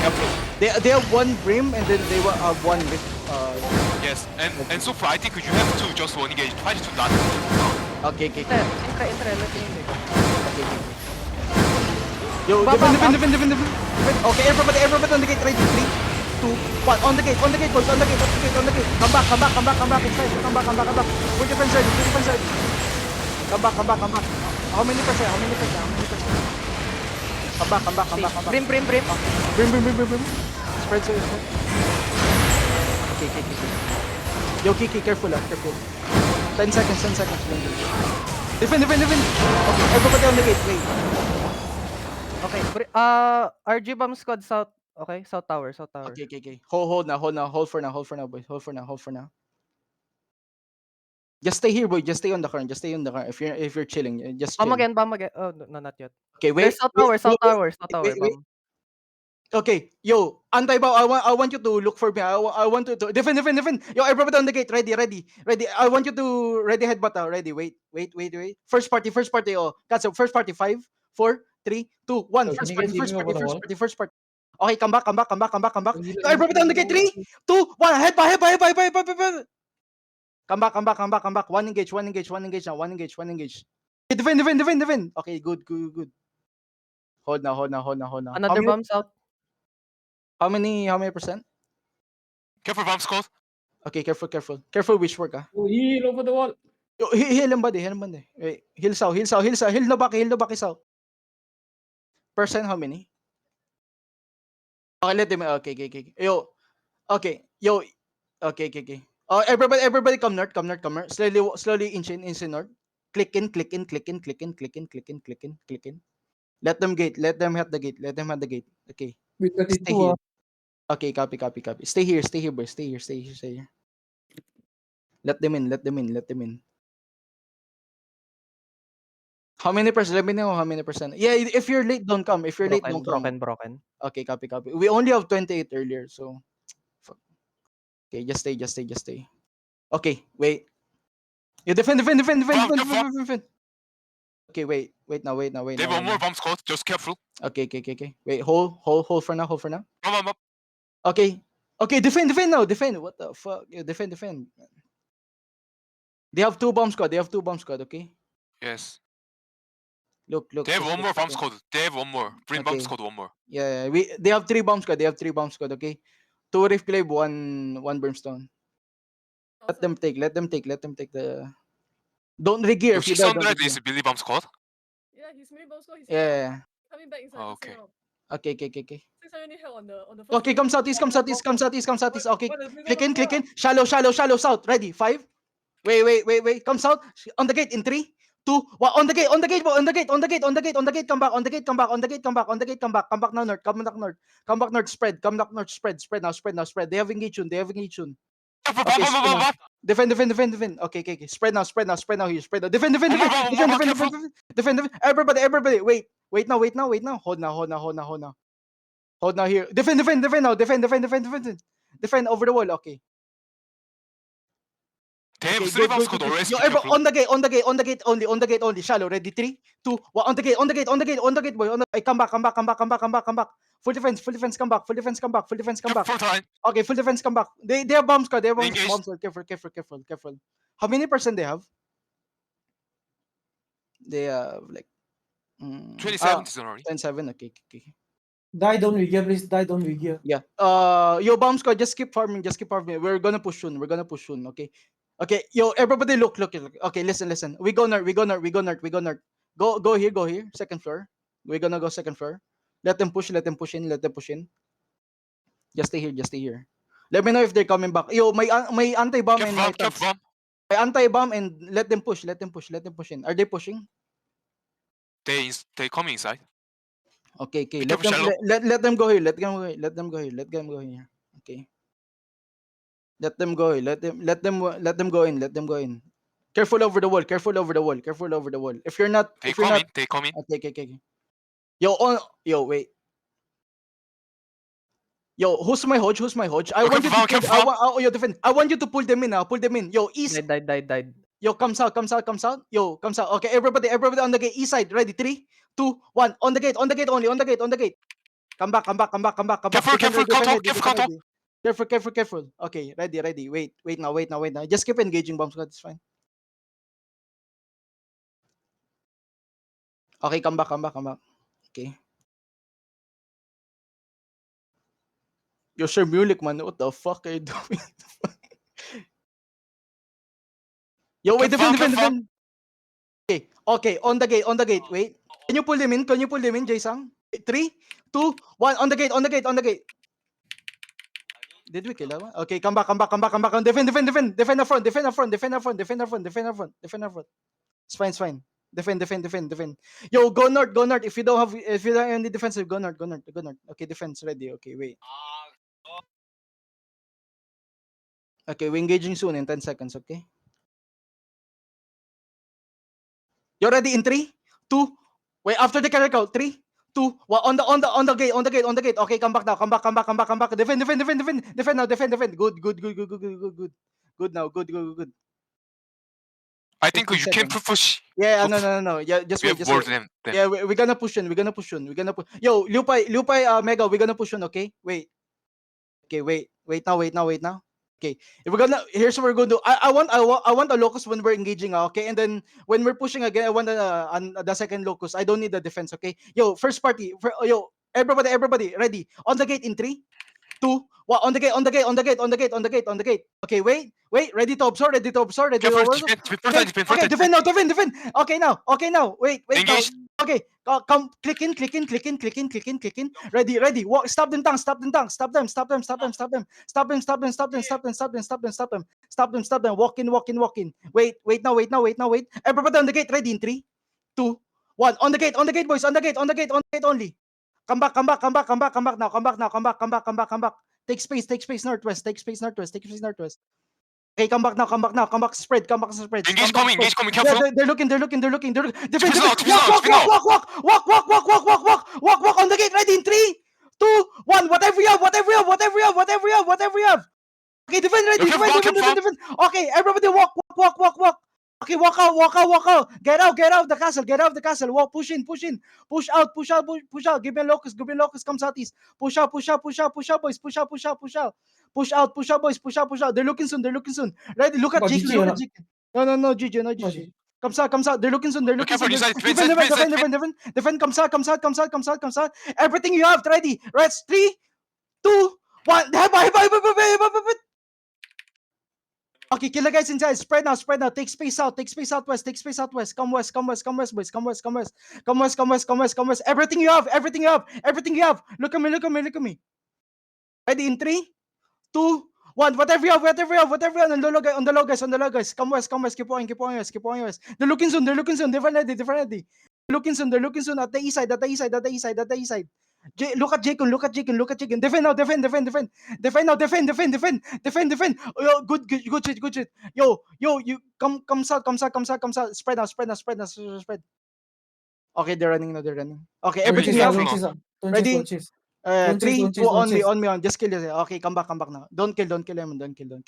careful. They have one brim and then they have one with Yes, and so far I think you have to just one engage. Try to not. okay. Intra, let me in. Okay. Yo, defend. Okay, everybody on the gate, ready. 3, 2, 1, on the gate, boys, on the gate. Come back, inside. Come back. Put your friends ready, Come back. How many percent? Come back. Brim. Brim. Spread. Okay. Yo, Kiki, careful. 10 seconds. Defend. Okay, everybody on the gate, wait. Okay, RG bomb squad south. Okay, south tower. Okay. Hold now. Hold for now, boys. Hold for now. Just stay here, boy. Just stay on the current. If you're chilling, just chill. Bomb again. Oh, no, not yet. Okay, wait. There's south tower, wait. bomb. Okay, yo, anti-bow. I want you to look for me. I want you to defend. Yo, everybody on the gate. Ready. I want you to ready headbutt. Ready. Wait. First party. Oh, cancel. First party. 5, 4, 3, 2, 1. Can you guys hear me over the wall? First party. Okay, come back. Heal Yo, everybody on the gate. 3, 2, 1. Headbutt. Come back. One engage now. One engage. Okay, defend. Okay, good. Hold now. Another bomb south. How many percent? Careful, bomb squad. Okay, careful wish work Heal over the wall. Yo, heal him body. Wait, heal south. Heal no back south. Percent how many? Okay, let them. Okay. Yo, okay. Okay. Everybody come north. Slowly inch in north. Click in. Let them have the gate. Okay. With Stay 32 here. Okay, copy. Stay here, boy. Stay here. Let them in. How many percent? Let me know how many percent. Yeah, if you're late, don't come. If you're late, don't come. Broken. Okay, copy. We only have 28 earlier, so. Fuck. Okay, just stay. Okay, wait. You defend. Okay, wait now. They have one more bomb squad. Just careful. Okay. Wait, hold for now. Bomb. Okay, defend now. Defend. What the fuck? You defend. They have 2 bomb squad. Okay. Yes. Look. They have one more bomb squad. They have one more. Bring bomb Okay. squad one more. Yeah. They have 3 bomb squad. Okay. 2 rift clave, one brimstone. Let them take the. Don't regear Your if you die. Don't 600 regear. is Billy bomb squad. Yeah, he's really boss. He's Yeah. coming back inside. Oh, He's okay. out. Okay. 600 hell on the first. Okay, come southeast. Okay. What is Click in. Shallow south. Ready? 5. Wait. Come south. On the gate in 3, 2, 1. On the gate. Come back. On the gate. Come back. Come back now north. Come back north. Spread. Spread now. They have engaged soon. Careful, Okay, bomb. Defend. Okay. Spread now here. Spread now. Defend. Everybody. Wait now. Hold now here. Defend now. Defend over the wall. Okay. They have Okay, 3 good. bomb squad already. Yo, on the gate only. Shallow. Ready? 3, 2, 1. On the gate, boy. Hey, come back. Full defense. Come back. Careful time. Okay, full defense. Come back. They have bombs. Engage. Careful. How many percent they have? They have like 27 is already. 10-7. Okay. Die, don't regear, please. Die, don't regear. Yeah. Yo, bomb squad, just keep farming. We're gonna push soon. Okay. Okay. Yo, everybody, look. Okay, listen. We go north. Go here. Second floor. We're gonna go second floor. Let them push in. Just stay here. Let me know if they're coming back. Yo, my anti-bomb and my tanks. Careful bomb. My anti-bomb and let them push in. Are they pushing? They come inside. Okay. Be Let careful, shallow. them go here. Let them go here. Okay. Let them go in. Careful over the wall. If you're not, They come in. okay. Yo, wait. Yo, who's my hodge? I want you to pull, defend. I want you to pull them in. Yo, east. Died. Yo, come south. Yo, come south. Okay, everybody on the gate. East side. Ready? 3, 2, 1. On the gate only. Come back, come back, come back, come back, come back. Careful, Defend careful, ready, defend counter, ready, careful, defend counter. ready. Careful, careful, careful. Okay, ready, ready. Wait, wait now, wait now, wait now. Just keep engaging bomb squad. It's fine. Okay, come back, come back, come back. Okay. Yo, Sir Mulik, man. What the fuck are you doing? Yo, wait, Confirm, defend, defend, confirm. defend. Okay, okay, on the gate, on the gate. Wait. Can you pull them in? Can you pull them in, Jason? 3, 2, 1. On the gate, on the gate, on the gate. Did we kill that one? Okay, come back, come back, come back, come back. Defend, defend, defend. Defend up front, defend up front, defend up front, defend up front, defend up front, defend up front. It's fine, it's fine. Defend, defend, defend, defend. Yo, go north, go north. If you don't have any defensive, go north, go north, go north. Okay, defense ready. Okay, wait. Okay, we're engaging soon in 10 seconds, okay? You're ready in 3, 2, wait, after the carry out, 3, 2, 1, on the gate, on the gate, on the gate. Okay, come back now, come back, come back, come back, come back. Defend, defend, defend, defend, defend now, defend, defend. Good, good, good, good, good, good, good, good. Good now, good, good, good, good. I think 15 you can seconds. push. Yeah, Look, no, no, no, no. Yeah, just We wait, have just more wait. than them. Yeah, we're gonna push in, we're gonna push in, we're gonna push. Yo, Lupai, Mega, we're gonna push in, okay? Wait. Okay, wait now, wait now, wait now. Okay, if we're gonna, here's what we're gonna do. I want a locus when we're engaging, okay? And then when we're pushing again, I want the second locus. I don't need the defense, okay? Yo, first party, yo, everybody, ready? On the gate in 3, 2, 1. On the gate, on the gate, on the gate, on the gate, on the gate, on the gate. Okay, wait, ready to absorb, ready to absorb, ready to Careful, absorb. defend, defend, Okay, defend, okay, defend. defend now, defend, defend. Okay now. Wait now. Engage. Okay, come, click in. Ready. Walk, stop them, tanks. Stop them. Walk in. Wait now. Everybody on the gate, ready in 3, 2, 1. On the gate, boys. On the gate only. Come back now. Come back. Take space northwest. Okay, come back now. Spread. Engage coming, Yeah, careful. they're looking. Defend. Defend now, defend now, Walk. defend now. Walk on the gate. Ready in 3, 2, 1. Whatever you have. Okay, defend ready. Okay, Defend. Okay, everybody walk. Okay, walk out. Get out the castle. Walk, push in. Push out. Give me a locus. Come southeast. Push out, boys. Push out. Push out, boys. Push out. They're looking soon. Ready, look at But GG. GG, No, GG. Come south. They're looking soon. Careful, inside, Defend. Come south. Everything you have, ready. Reds, 3, 2, 1. Okay, kill the guys inside. Spread now. Take space southwest. Come west, boys. Come west. Everything you have. Look at me. Ready in 3, 2, 1. Whatever you have. On the low, guys. Come west. Keep on west. They're looking soon. Different ready. They're looking soon. At the east side. Look at Jacon. Defend now. Defend. Yo, good shit. Yo, you come south. Spread now. Okay, they're running. Okay, everything you have. Ready? Don't chase. 3, Don't 2, chase. on me. Just kill it. Okay, come back now. Don't kill him. Don't kill.